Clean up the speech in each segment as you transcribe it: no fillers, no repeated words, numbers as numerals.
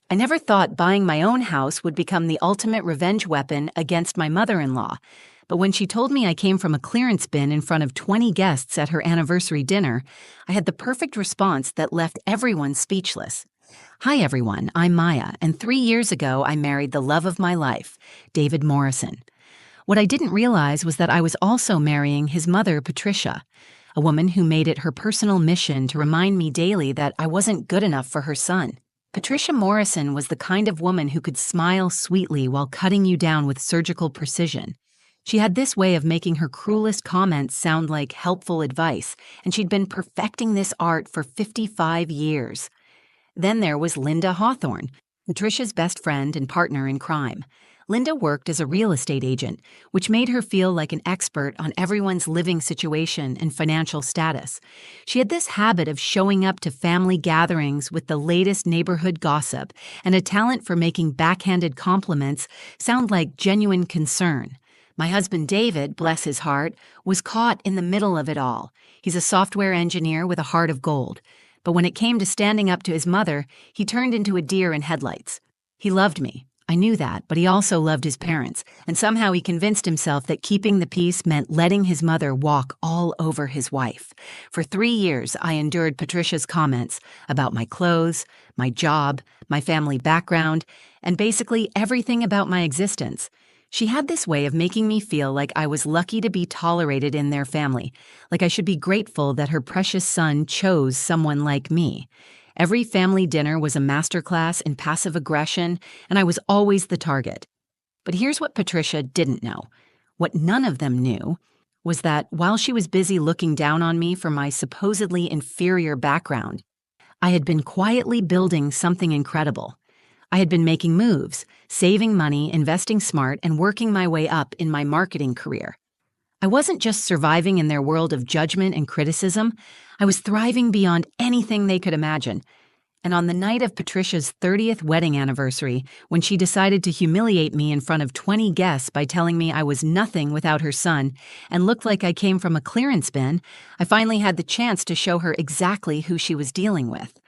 I never thought buying my own house would become the ultimate revenge weapon against my mother-in-law. But when she told me I came from a clearance bin in front of 20 guests at her anniversary dinner, I had the perfect response that left everyone speechless. Hi everyone, I'm Maya, and 3 years ago I married the love of my life, David Morrison. What I didn't realize was that I was also marrying his mother, Patricia, a woman who made it her personal mission to remind me daily that I wasn't good enough for her son. Patricia Morrison was the kind of woman who could smile sweetly while cutting you down with surgical precision. She had this way of making her cruelest comments sound like helpful advice, and she'd been perfecting this art for 55 years. Then there was Linda Hawthorne, Patricia's best friend and partner in crime. Linda worked as a real estate agent, which made her feel like an expert on everyone's living situation and financial status. She had this habit of showing up to family gatherings with the latest neighborhood gossip and a talent for making backhanded compliments sound like genuine concern. My husband David, bless his heart, was caught in the middle of it all. He's a software engineer with a heart of gold. But when it came to standing up to his mother, he turned into a deer in headlights. He loved me. I knew that, but he also loved his parents, and somehow he convinced himself that keeping the peace meant letting his mother walk all over his wife. For 3 years, I endured Patricia's comments about my clothes, my job, my family background, and basically everything about my existence. She had this way of making me feel like I was lucky to be tolerated in their family, like I should be grateful that her precious son chose someone like me. Every family dinner was a masterclass in passive aggression, and I was always the target. But here's what Patricia didn't know. What none of them knew was that while she was busy looking down on me for my supposedly inferior background, I had been quietly building something incredible. I had been making moves, saving money, investing smart, and working my way up in my marketing career. I wasn't just surviving in their world of judgment and criticism, I was thriving beyond anything they could imagine. And on the night of Patricia's 30th wedding anniversary, when she decided to humiliate me in front of 20 guests by telling me I was nothing without her son and looked like I came from a clearance bin, I finally had the chance to show her exactly who she was dealing with.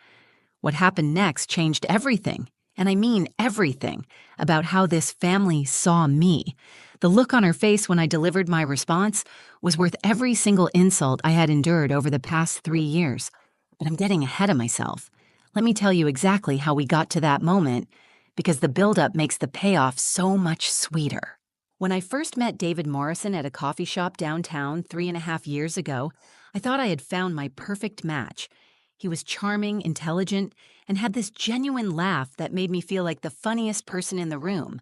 What happened next changed everything, and I mean everything, about how this family saw me. The look on her face when I delivered my response was worth every single insult I had endured over the past 3 years. But I'm getting ahead of myself. Let me tell you exactly how we got to that moment, because the buildup makes the payoff so much sweeter. When I first met David Morrison at a coffee shop downtown 3.5 years ago, I thought I had found my perfect match. He was charming, intelligent, and had this genuine laugh that made me feel like the funniest person in the room.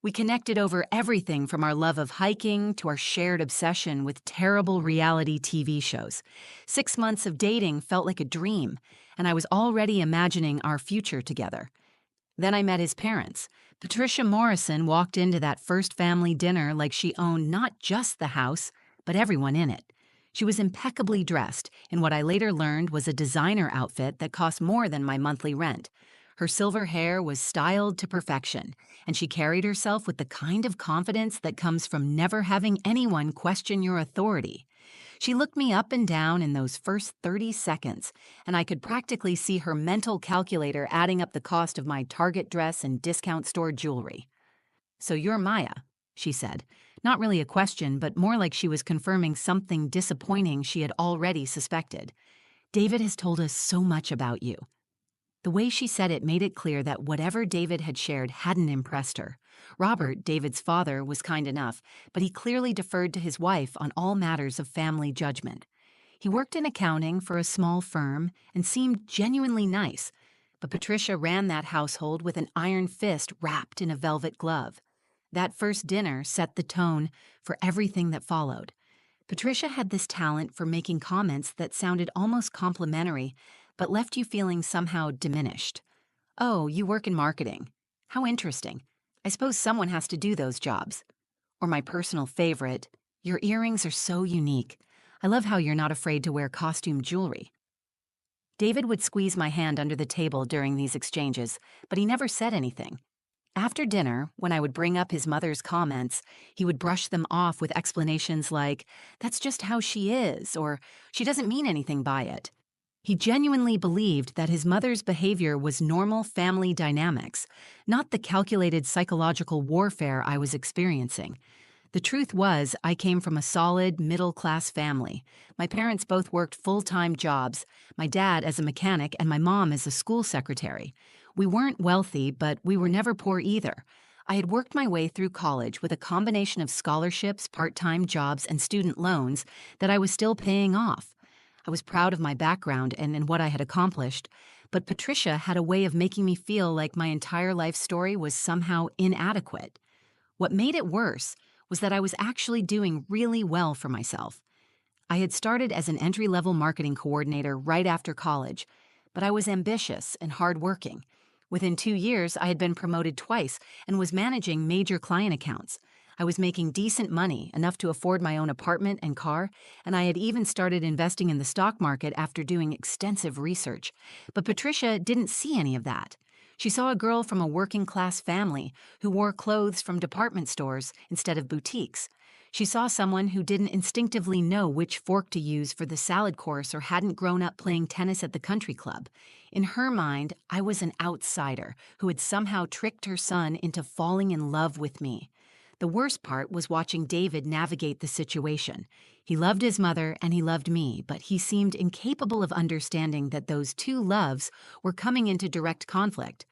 We connected over everything from our love of hiking to our shared obsession with terrible reality TV shows. 6 months of dating felt like a dream, and I was already imagining our future together. Then I met his parents. Patricia Morrison walked into that first family dinner like she owned not just the house, but everyone in it. She was impeccably dressed in what I later learned was a designer outfit that cost more than my monthly rent. Her silver hair was styled to perfection, and she carried herself with the kind of confidence that comes from never having anyone question your authority. She looked me up and down in those first 30 seconds, and I could practically see her mental calculator adding up the cost of my Target dress and discount store jewelry. "So you're Maya," she said. Not really a question, but more like she was confirming something disappointing she had already suspected. "David has told us so much about you." The way she said it made it clear that whatever David had shared hadn't impressed her. Robert, David's father, was kind enough, but he clearly deferred to his wife on all matters of family judgment. He worked in accounting for a small firm and seemed genuinely nice, but Patricia ran that household with an iron fist wrapped in a velvet glove. That first dinner set the tone for everything that followed. Patricia had this talent for making comments that sounded almost complimentary, but left you feeling somehow diminished. "Oh, you work in marketing. How interesting. I suppose someone has to do those jobs." Or my personal favorite, "Your earrings are so unique. I love how you're not afraid to wear costume jewelry." David would squeeze my hand under the table during these exchanges, but he never said anything. After dinner, when I would bring up his mother's comments, he would brush them off with explanations like, "That's just how she is," or "She doesn't mean anything by it." He genuinely believed that his mother's behavior was normal family dynamics, not the calculated psychological warfare I was experiencing. The truth was, I came from a solid, middle-class family. My parents both worked full-time jobs, my dad as a mechanic and my mom as a school secretary. We weren't wealthy, but we were never poor either. I had worked my way through college with a combination of scholarships, part-time jobs, and student loans that I was still paying off. I was proud of my background and what I had accomplished, but Patricia had a way of making me feel like my entire life story was somehow inadequate. What made it worse was that I was actually doing really well for myself. I had started as an entry-level marketing coordinator right after college, but I was ambitious and hardworking. Within 2 years, I had been promoted twice and was managing major client accounts. I was making decent money, enough to afford my own apartment and car, and I had even started investing in the stock market after doing extensive research. But Patricia didn't see any of that. She saw a girl from a working-class family who wore clothes from department stores instead of boutiques. She saw someone who didn't instinctively know which fork to use for the salad course or hadn't grown up playing tennis at the country club. In her mind, I was an outsider who had somehow tricked her son into falling in love with me. The worst part was watching David navigate the situation. He loved his mother and he loved me, but he seemed incapable of understanding that those two loves were coming into direct conflict.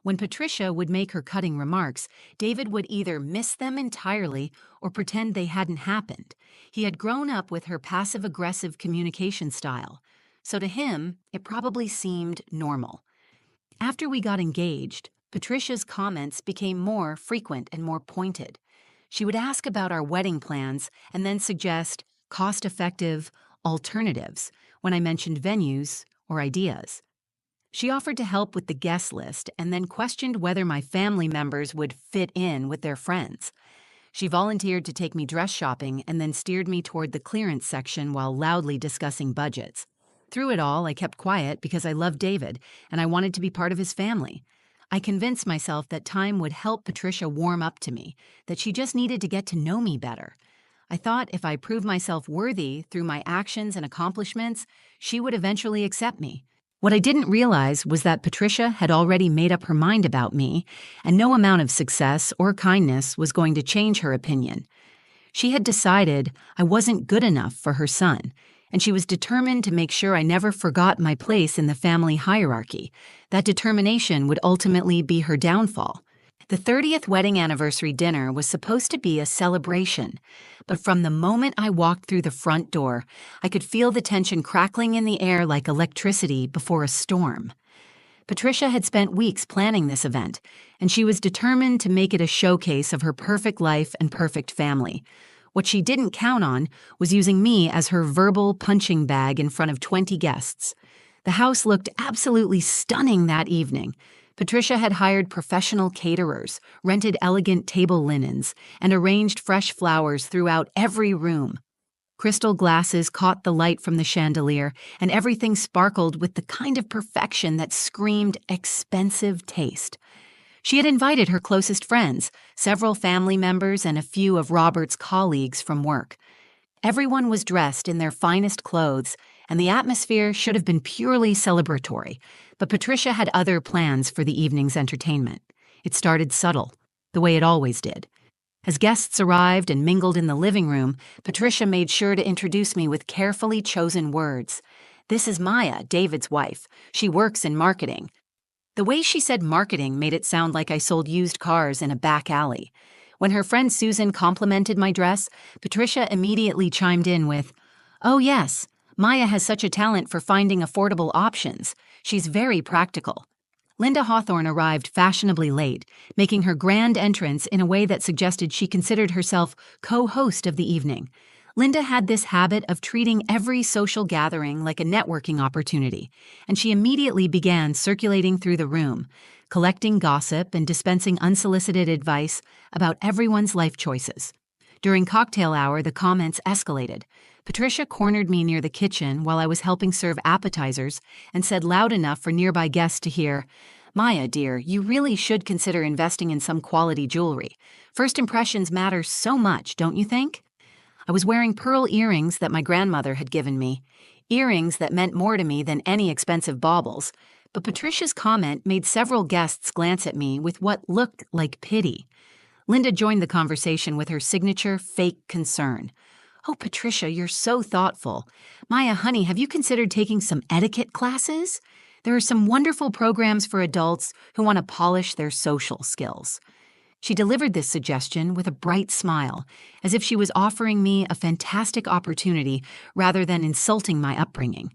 When Patricia would make her cutting remarks, David would either miss them entirely or pretend they hadn't happened. He had grown up with her passive-aggressive communication style, so to him, it probably seemed normal. After we got engaged, Patricia's comments became more frequent and more pointed. She would ask about our wedding plans and then suggest cost-effective alternatives when I mentioned venues or ideas. She offered to help with the guest list and then questioned whether my family members would fit in with their friends. She volunteered to take me dress shopping and then steered me toward the clearance section while loudly discussing budgets. Through it all, I kept quiet because I loved David and I wanted to be part of his family. I convinced myself that time would help Patricia warm up to me, that she just needed to get to know me better. I thought if I proved myself worthy through my actions and accomplishments, she would eventually accept me. What I didn't realize was that Patricia had already made up her mind about me, and no amount of success or kindness was going to change her opinion. She had decided I wasn't good enough for her son, and she was determined to make sure I never forgot my place in the family hierarchy. That determination would ultimately be her downfall. The 30th wedding anniversary dinner was supposed to be a celebration, but from the moment I walked through the front door, I could feel the tension crackling in the air like electricity before a storm. Patricia had spent weeks planning this event, and she was determined to make it a showcase of her perfect life and perfect family. What she didn't count on was using me as her verbal punching bag in front of 20 guests. The house looked absolutely stunning that evening. Patricia had hired professional caterers, rented elegant table linens, and arranged fresh flowers throughout every room. Crystal glasses caught the light from the chandelier, and everything sparkled with the kind of perfection that screamed expensive taste. She had invited her closest friends, several family members, and a few of Robert's colleagues from work. Everyone was dressed in their finest clothes, and the atmosphere should have been purely celebratory, but Patricia had other plans for the evening's entertainment. It started subtle, the way it always did. As guests arrived and mingled in the living room, Patricia made sure to introduce me with carefully chosen words. "This is Maya, David's wife. She works in marketing." The way she said marketing made it sound like I sold used cars in a back alley. When her friend Susan complimented my dress, Patricia immediately chimed in with, "Oh yes, Maya has such a talent for finding affordable options. She's very practical." Linda Hawthorne arrived fashionably late, making her grand entrance in a way that suggested she considered herself co-host of the evening. Linda had this habit of treating every social gathering like a networking opportunity, and she immediately began circulating through the room, collecting gossip and dispensing unsolicited advice about everyone's life choices. During cocktail hour, the comments escalated. Patricia cornered me near the kitchen while I was helping serve appetizers and said loud enough for nearby guests to hear, "Maya, dear, you really should consider investing in some quality jewelry. First impressions matter so much, don't you think?" I was wearing pearl earrings that my grandmother had given me. earrings that meant more to me than any expensive baubles. But Patricia's comment made several guests glance at me with what looked like pity. Linda joined the conversation with her signature fake concern. "Oh, Patricia, you're so thoughtful. Maya, honey, have you considered taking some etiquette classes? There are some wonderful programs for adults who want to polish their social skills." She delivered this suggestion with a bright smile, as if she was offering me a fantastic opportunity rather than insulting my upbringing.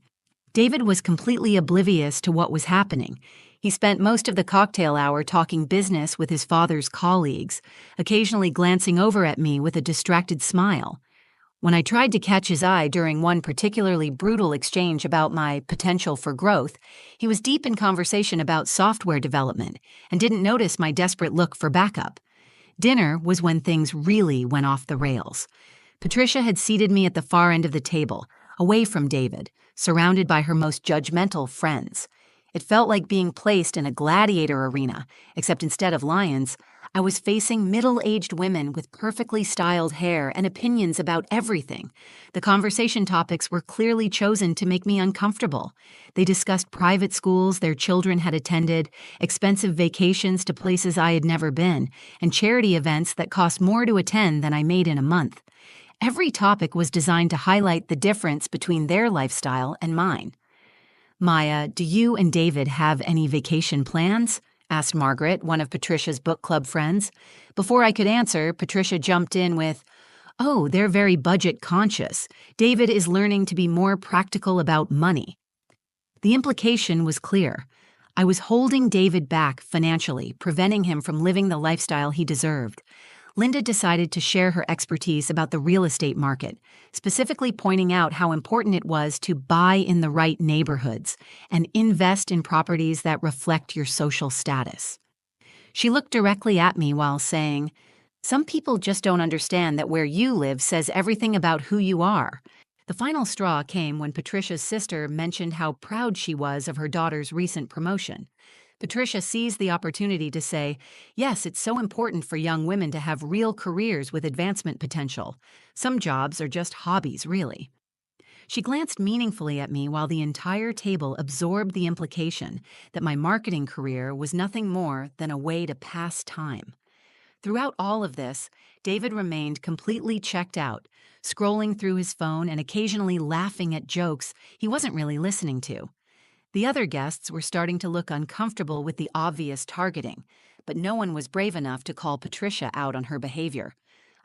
David was completely oblivious to what was happening. He spent most of the cocktail hour talking business with his father's colleagues, occasionally glancing over at me with a distracted smile. When I tried to catch his eye during one particularly brutal exchange about my potential for growth, he was deep in conversation about software development and didn't notice my desperate look for backup. Dinner was when things really went off the rails. Patricia had seated me at the far end of the table, away from David, surrounded by her most judgmental friends. It felt like being placed in a gladiator arena, except instead of lions, I was facing middle-aged women with perfectly styled hair and opinions about everything. The conversation topics were clearly chosen to make me uncomfortable. They discussed private schools their children had attended, expensive vacations to places I had never been, and charity events that cost more to attend than I made in a month. Every topic was designed to highlight the difference between their lifestyle and mine. "Maya, do you and David have any vacation plans?" asked Margaret, one of Patricia's book club friends. Before I could answer, Patricia jumped in with, "Oh, they're very budget conscious. David is learning to be more practical about money." The implication was clear. I was holding David back financially, preventing him from living the lifestyle he deserved. Linda decided to share her expertise about the real estate market, specifically pointing out how important it was to buy in the right neighborhoods and invest in properties that reflect your social status. She looked directly at me while saying, "Some people just don't understand that where you live says everything about who you are." The final straw came when Patricia's sister mentioned how proud she was of her daughter's recent promotion. Patricia seized the opportunity to say, "Yes, it's so important for young women to have real careers with advancement potential. Some jobs are just hobbies, really." She glanced meaningfully at me while the entire table absorbed the implication that my marketing career was nothing more than a way to pass time. Throughout all of this, David remained completely checked out, scrolling through his phone and occasionally laughing at jokes he wasn't really listening to. The other guests were starting to look uncomfortable with the obvious targeting, but no one was brave enough to call Patricia out on her behavior.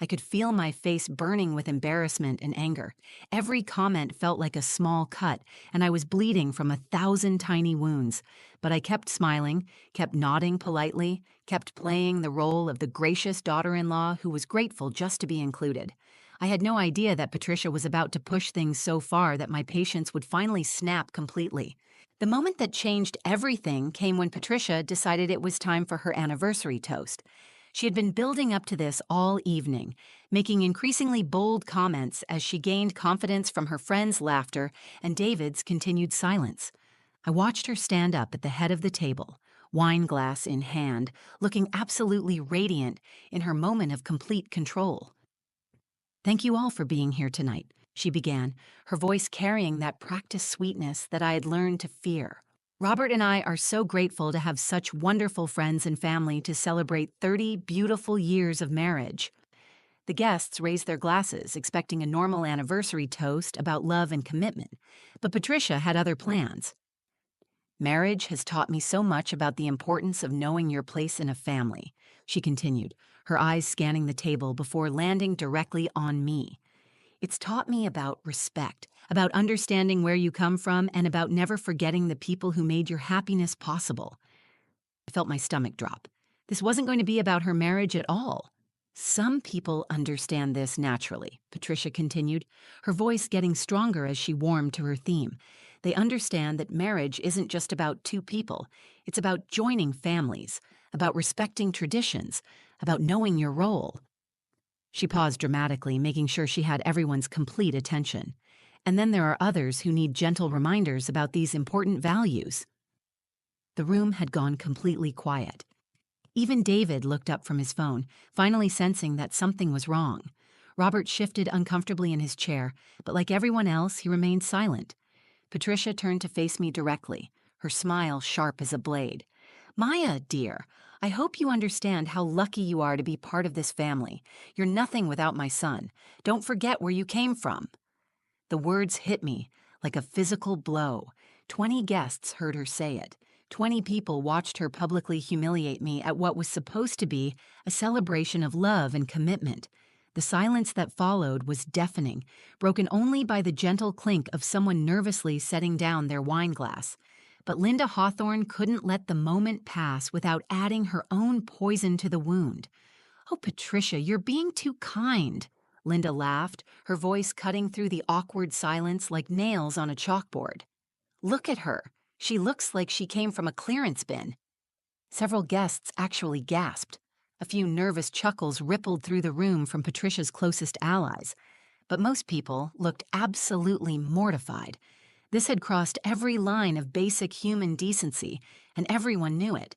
I could feel my face burning with embarrassment and anger. Every comment felt like a small cut, and I was bleeding from 1,000 tiny wounds. But I kept smiling, kept nodding politely, kept playing the role of the gracious daughter-in-law who was grateful just to be included. I had no idea that Patricia was about to push things so far that my patience would finally snap completely. The moment that changed everything came when Patricia decided it was time for her anniversary toast. She had been building up to this all evening, making increasingly bold comments as she gained confidence from her friends' laughter and David's continued silence. I watched her stand up at the head of the table, wine glass in hand, looking absolutely radiant in her moment of complete control. "Thank you all for being here tonight," she began, her voice carrying that practiced sweetness that I had learned to fear. "Robert and I are so grateful to have such wonderful friends and family to celebrate 30 beautiful years of marriage." The guests raised their glasses, expecting a normal anniversary toast about love and commitment, but Patricia had other plans. "Marriage has taught me so much about the importance of knowing your place in a family," she continued, her eyes scanning the table before landing directly on me. "It's taught me about respect, about understanding where you come from, and about never forgetting the people who made your happiness possible." I felt my stomach drop. This wasn't going to be about her marriage at all. "Some people understand this naturally," Patricia continued, her voice getting stronger as she warmed to her theme. "They understand that marriage isn't just about two people. It's about joining families, about respecting traditions, about knowing your role." She paused dramatically, making sure she had everyone's complete attention. "And then there are others who need gentle reminders about these important values." The room had gone completely quiet. Even David looked up from his phone, finally sensing that something was wrong. Robert shifted uncomfortably in his chair, but like everyone else, he remained silent. Patricia turned to face me directly, her smile sharp as a blade. Maya, dear, I hope you understand how lucky you are to be part of this family. You're nothing without my son. Don't forget where you came from. The words hit me like a physical blow. 20 guests heard her say it. 20 people watched her publicly humiliate me at what was supposed to be a celebration of love and commitment. The silence that followed was deafening, broken only by the gentle clink of someone nervously setting down their wine glass. But Linda Hawthorne couldn't let the moment pass without adding her own poison to the wound. "Oh, Patricia, you're being too kind." Linda laughed, her voice cutting through the awkward silence like nails on a chalkboard. "Look at her. She looks like she came from a clearance bin." Several guests actually gasped. A few nervous chuckles rippled through the room from Patricia's closest allies. But most people looked absolutely mortified. This had crossed every line of basic human decency, and everyone knew it.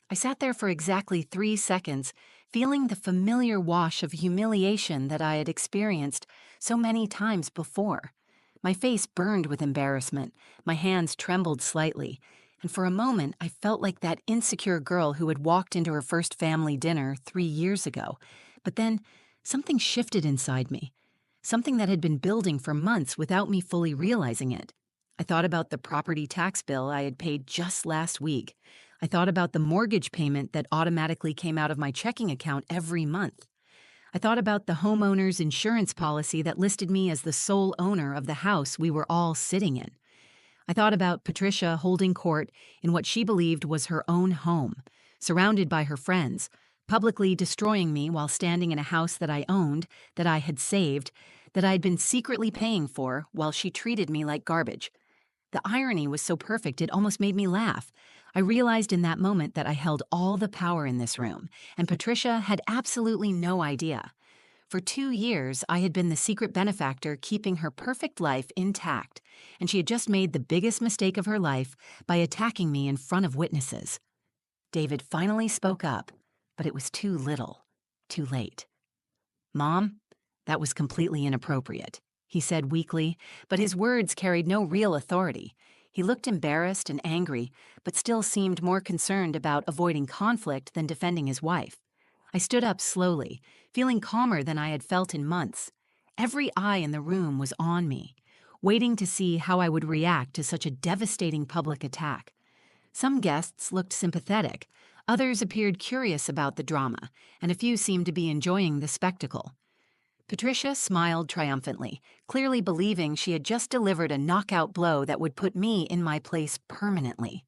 I sat there for exactly 3 seconds, feeling the familiar wash of humiliation that I had experienced so many times before. My face burned with embarrassment, my hands trembled slightly, and for a moment I felt like that insecure girl who had walked into her first family dinner 3 years ago. But then something shifted inside me, something that had been building for months without me fully realizing it. I thought about the property tax bill I had paid just last week. I thought about the mortgage payment that automatically came out of my checking account every month. I thought about the homeowner's insurance policy that listed me as the sole owner of the house we were all sitting in. I thought about Patricia holding court in what she believed was her own home, surrounded by her friends, publicly destroying me while standing in a house that I owned, that I had saved, that I had been secretly paying for while she treated me like garbage. The irony was so perfect it almost made me laugh. I realized in that moment that I held all the power in this room, and Patricia had absolutely no idea. For 2 years, I had been the secret benefactor keeping her perfect life intact, and she had just made the biggest mistake of her life by attacking me in front of witnesses. David finally spoke up, but it was too little, too late. "Mom, that was completely inappropriate," he said weakly, but his words carried no real authority. He looked embarrassed and angry, but still seemed more concerned about avoiding conflict than defending his wife. I stood up slowly, feeling calmer than I had felt in months. Every eye in the room was on me, waiting to see how I would react to such a devastating public attack. Some guests looked sympathetic, others appeared curious about the drama, and a few seemed to be enjoying the spectacle. Patricia smiled triumphantly, clearly believing she had just delivered a knockout blow that would put me in my place permanently.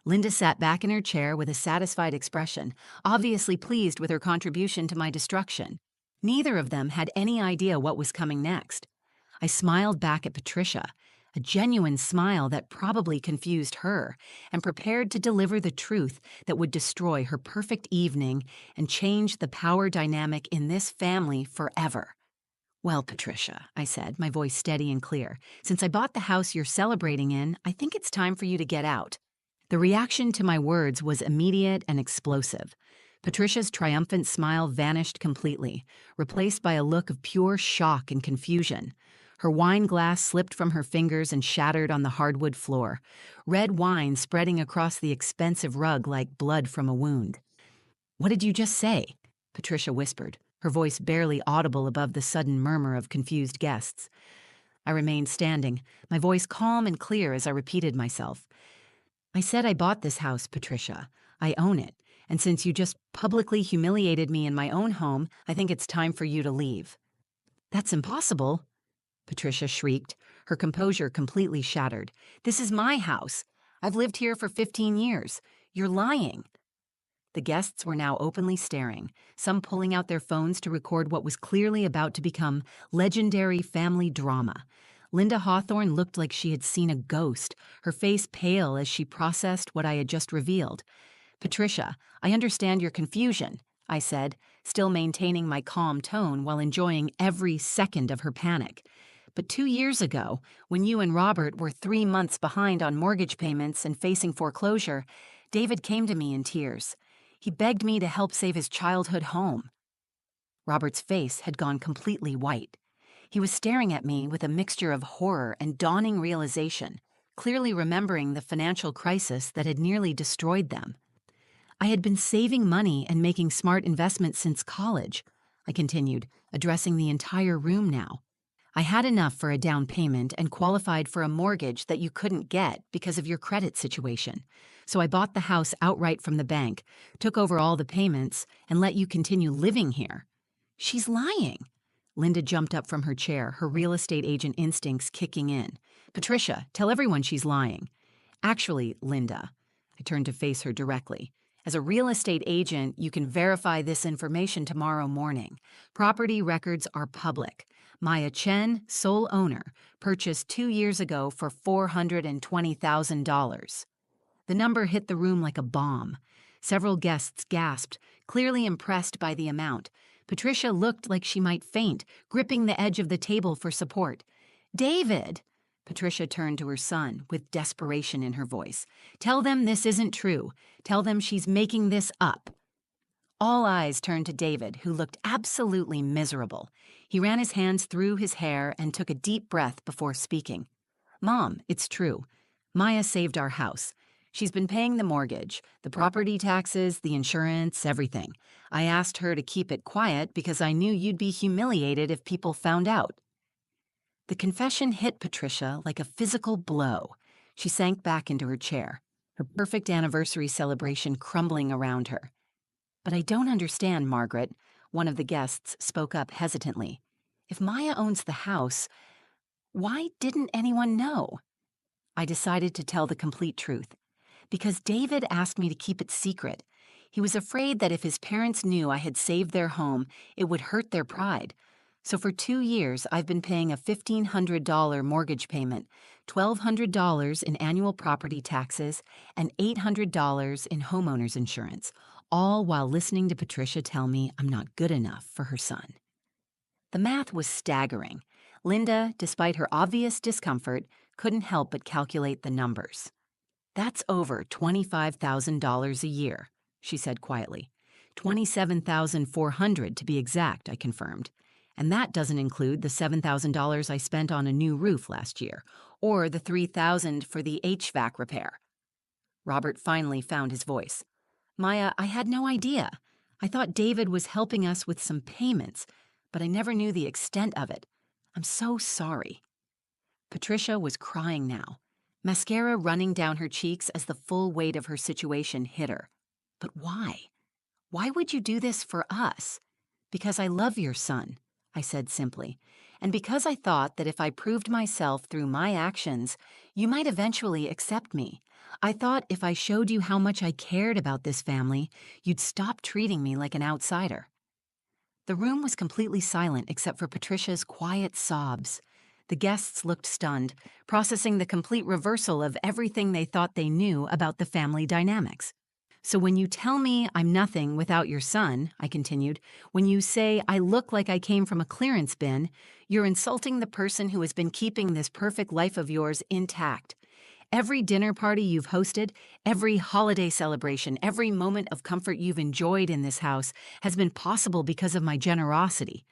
Linda sat back in her chair with a satisfied expression, obviously pleased with her contribution to my destruction. Neither of them had any idea what was coming next. I smiled back at Patricia, a genuine smile that probably confused her, and prepared to deliver the truth that would destroy her perfect evening and change the power dynamic in this family forever. "Well, Patricia," I said, my voice steady and clear, "since I bought the house you're celebrating in, I think it's time for you to get out." The reaction to my words was immediate and explosive. Patricia's triumphant smile vanished completely, replaced by a look of pure shock and confusion. Her wine glass slipped from her fingers and shattered on the hardwood floor, red wine spreading across the expensive rug like blood from a wound. "What did you just say?" Patricia whispered, her voice barely audible above the sudden murmur of confused guests. I remained standing, my voice calm and clear as I repeated myself. "I said I bought this house, Patricia. I own it, and since you just publicly humiliated me in my own home, I think it's time for you to leave." "That's impossible," Patricia shrieked, her composure completely shattered. "This is my house. I've lived here for 15 years. You're lying." The guests were now openly staring, some pulling out their phones to record what was clearly about to become legendary family drama. Linda Hawthorne looked like she had seen a ghost, her face pale as she processed what I had just revealed. "Patricia, I understand your confusion," I said, still maintaining my calm tone while enjoying every second of her panic. "But 2 years ago, when you and Robert were 3 months behind on mortgage payments and facing foreclosure, David came to me in tears. He begged me to help save his childhood home." Robert's face had gone completely white. He was staring at me with a mixture of horror and dawning realization, clearly remembering the financial crisis that had nearly destroyed them. I had been saving money and making smart investments since college, I continued, addressing the entire room now. I had enough for a down payment and qualified for a mortgage that you couldn't get because of your credit situation. So I bought the house outright from the bank, took over all the payments, and let you continue living here. She's lying. Linda jumped up from her chair, her real estate agent instincts kicking in. Patricia, tell everyone she's lying. Actually, Linda, I turned to face her directly. As a real estate agent, you can verify this information tomorrow morning. Property records are public. Maya Chen, sole owner, purchased 2 years ago for $420,000. The number hit the room like a bomb. Several guests gasped, clearly impressed by the amount. Patricia looked like she might faint, gripping the edge of the table for support. David! Patricia turned to her son with desperation in her voice. Tell them this isn't true. Tell them she's making this up. All eyes turned to David, who looked absolutely miserable. He ran his hands through his hair and took a deep breath before speaking. Mom, it's true. Maya saved our house. She's been paying the mortgage, the property taxes, the insurance, everything. I asked her to keep it quiet because I knew you'd be humiliated if people found out. The confession hit Patricia like a physical blow. She sank back into her chair, her perfect anniversary celebration crumbling around her. But I don't understand, Margaret, one of the guests spoke up hesitantly. If Maya owns the house, why didn't anyone know? I decided to tell the complete truth. Because David asked me to keep it secret. He was afraid that if his parents knew I had saved their home, it would hurt their pride. So for 2 years, I've been paying a $1,500 mortgage payment, $1,200 in annual property taxes, and $800 in homeowner's insurance, all while listening to Patricia tell me I'm not good enough for her son. The math was staggering. Linda, despite her obvious discomfort, couldn't help but calculate the numbers. That's over $25,000 a year, she said quietly. $27,400 to be exact, I confirmed. And that doesn't include the $7,000 I spent on a new roof last year, or the $3,000 for the HVAC repair. Robert finally found his voice. Maya, I had no idea. I thought David was helping us with some payments, but I never knew the extent of it. I'm so sorry. Patricia was crying now, mascara running down her cheeks as the full weight of her situation hit her. But why? Why would you do this for us? Because I love your son, I said simply, and because I thought that if I proved myself through my actions, you might eventually accept me. I thought if I showed you how much I cared about this family, you'd stop treating me like an outsider. The room was completely silent except for Patricia's quiet sobs. The guests looked stunned, processing the complete reversal of everything they thought they knew about the family dynamics. So when you tell me I'm nothing without your son, I continued, when you say I look like I came from a clearance bin, you're insulting the person who has been keeping this perfect life of yours intact. Every dinner party you've hosted, every holiday celebration, every moment of comfort you've enjoyed in this house has been possible because of my generosity.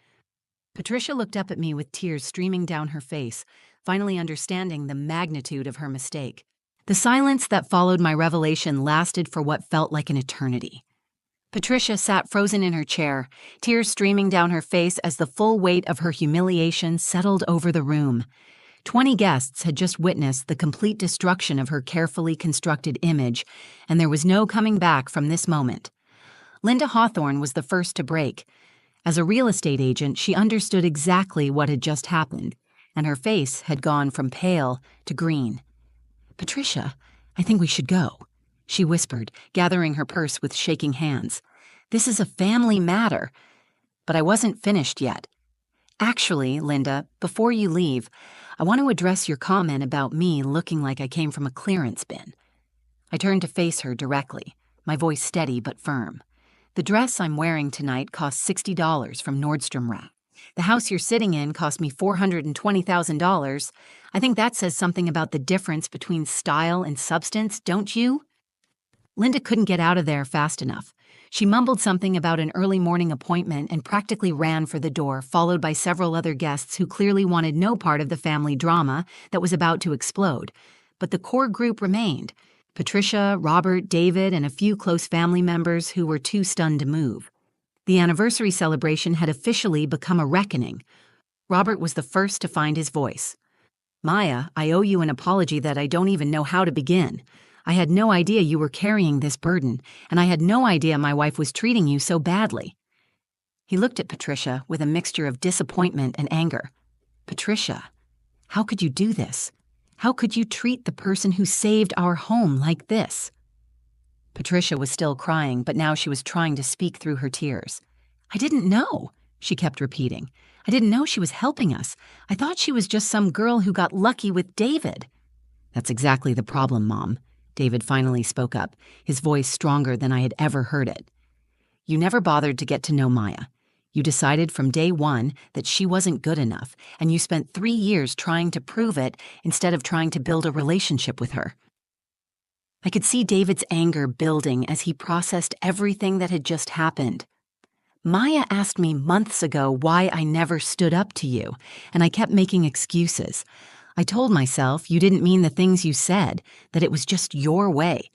Patricia looked up at me with tears streaming down her face, finally understanding the magnitude of her mistake. The silence that followed my revelation lasted for what felt like an eternity. Patricia sat frozen in her chair, tears streaming down her face as the full weight of her humiliation settled over the room. 20 guests had just witnessed the complete destruction of her carefully constructed image, and there was no coming back from this moment. Linda Hawthorne was the first to break. As a real estate agent, she understood exactly what had just happened, and her face had gone from pale to green. Patricia, I think we should go, she whispered, gathering her purse with shaking hands. This is a family matter. But I wasn't finished yet. Actually, Linda, before you leave, I want to address your comment about me looking like I came from a clearance bin. I turned to face her directly, my voice steady but firm. The dress I'm wearing tonight cost $60 from Nordstrom Rack. The house you're sitting in cost me $420,000. I think that says something about the difference between style and substance, don't you? Linda couldn't get out of there fast enough. She mumbled something about an early morning appointment and practically ran for the door, followed by several other guests who clearly wanted no part of the family drama that was about to explode. But the core group remained: Patricia, Robert, David, and a few close family members who were too stunned to move. The anniversary celebration had officially become a reckoning. Robert was the first to find his voice. "Maya, I owe you an apology that I don't even know how to begin. I had no idea you were carrying this burden, and I had no idea my wife was treating you so badly." He looked at Patricia with a mixture of disappointment and anger. "Patricia, how could you do this? How could you treat the person who saved our home like this?" Patricia was still crying, but now she was trying to speak through her tears. "I didn't know," she kept repeating. "I didn't know she was helping us. I thought she was just some girl who got lucky with David." "That's exactly the problem, Mom," David finally spoke up, his voice stronger than I had ever heard it. "You never bothered to get to know Maya. You decided from day one that she wasn't good enough, and you spent 3 years trying to prove it instead of trying to build a relationship with her." I could see David's anger building as he processed everything that had just happened. "Maya asked me months ago why I never stood up to you, and I kept making excuses. I told myself you didn't mean the things you said, that it was just your way.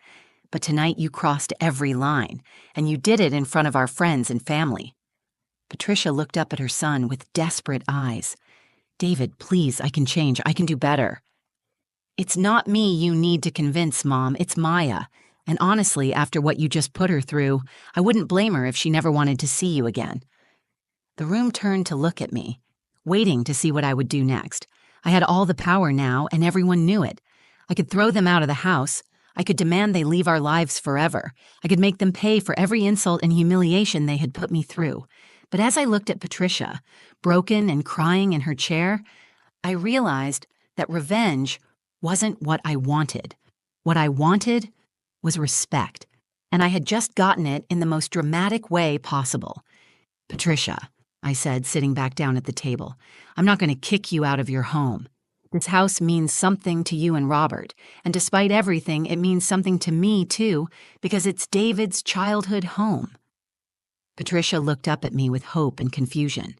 But tonight you crossed every line, and you did it in front of our friends and family." Patricia looked up at her son with desperate eyes. "David, please, I can change. I can do better." "It's not me you need to convince, Mom. It's Maya. And honestly, after what you just put her through, I wouldn't blame her if she never wanted to see you again." The room turned to look at me, waiting to see what I would do next. I had all the power now, and everyone knew it. I could throw them out of the house. I could demand they leave our lives forever. I could make them pay for every insult and humiliation they had put me through. But as I looked at Patricia, broken and crying in her chair, I realized that revenge wasn't what I wanted. What I wanted was respect, and I had just gotten it in the most dramatic way possible. "Patricia," I said, sitting back down at the table, "I'm not going to kick you out of your home. This house means something to you and Robert, and despite everything, it means something to me, too, because it's David's childhood home." Patricia looked up at me with hope and confusion.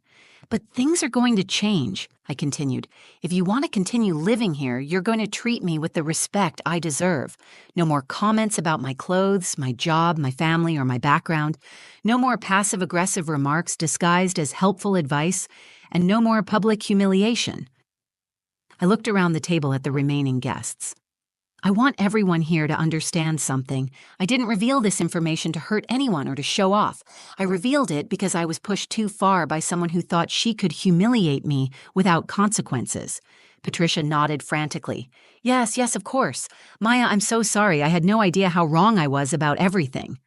"But things are going to change," I continued. "If you want to continue living here, you're going to treat me with the respect I deserve. No more comments about my clothes, my job, my family, or my background. No more passive-aggressive remarks disguised as helpful advice, and no more public humiliation." I looked around the table at the remaining guests. "I want everyone here to understand something. I didn't reveal this information to hurt anyone or to show off. I revealed it because I was pushed too far by someone who thought she could humiliate me without consequences." Patricia nodded frantically. Yes, of course. Maya, I'm so sorry. I had no idea how wrong I was about everything."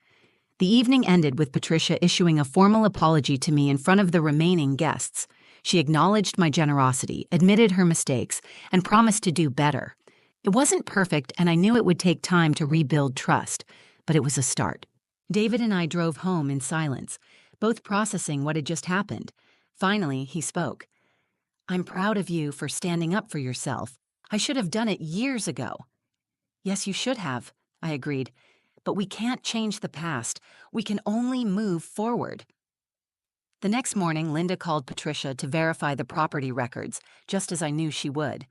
The evening ended with Patricia issuing a formal apology to me in front of the remaining guests. She acknowledged my generosity, admitted her mistakes, and promised to do better. It wasn't perfect, and I knew it would take time to rebuild trust, but it was a start. David and I drove home in silence, both processing what had just happened. Finally, he spoke. "I'm proud of you for standing up for yourself. I should have done it years ago." "Yes, you should have," I agreed. "But we can't change the past. We can only move forward." The next morning, Linda called Patricia to verify the property records, just as I knew she would.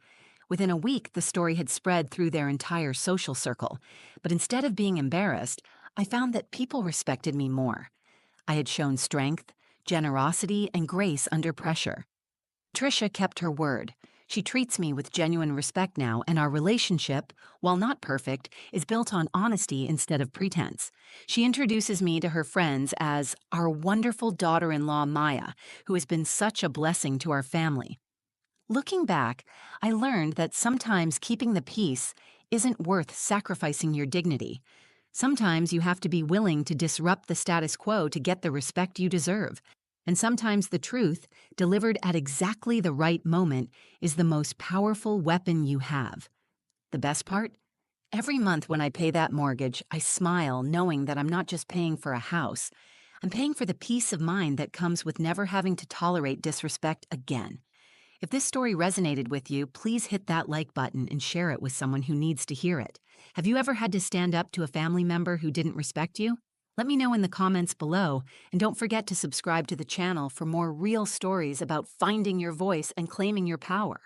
Within a week, the story had spread through their entire social circle, but instead of being embarrassed, I found that people respected me more. I had shown strength, generosity, and grace under pressure. Patricia kept her word. She treats me with genuine respect now, and our relationship, while not perfect, is built on honesty instead of pretense. She introduces me to her friends as our wonderful daughter-in-law Maya, who has been such a blessing to our family. Looking back, I learned that sometimes keeping the peace isn't worth sacrificing your dignity. Sometimes you have to be willing to disrupt the status quo to get the respect you deserve. And sometimes the truth, delivered at exactly the right moment, is the most powerful weapon you have. The best part? Every month when I pay that mortgage, I smile knowing that I'm not just paying for a house. I'm paying for the peace of mind that comes with never having to tolerate disrespect again. If this story resonated with you, please hit that like button and share it with someone who needs to hear it. Have you ever had to stand up to a family member who didn't respect you? Let me know in the comments below, and don't forget to subscribe to the channel for more real stories about finding your voice and claiming your power.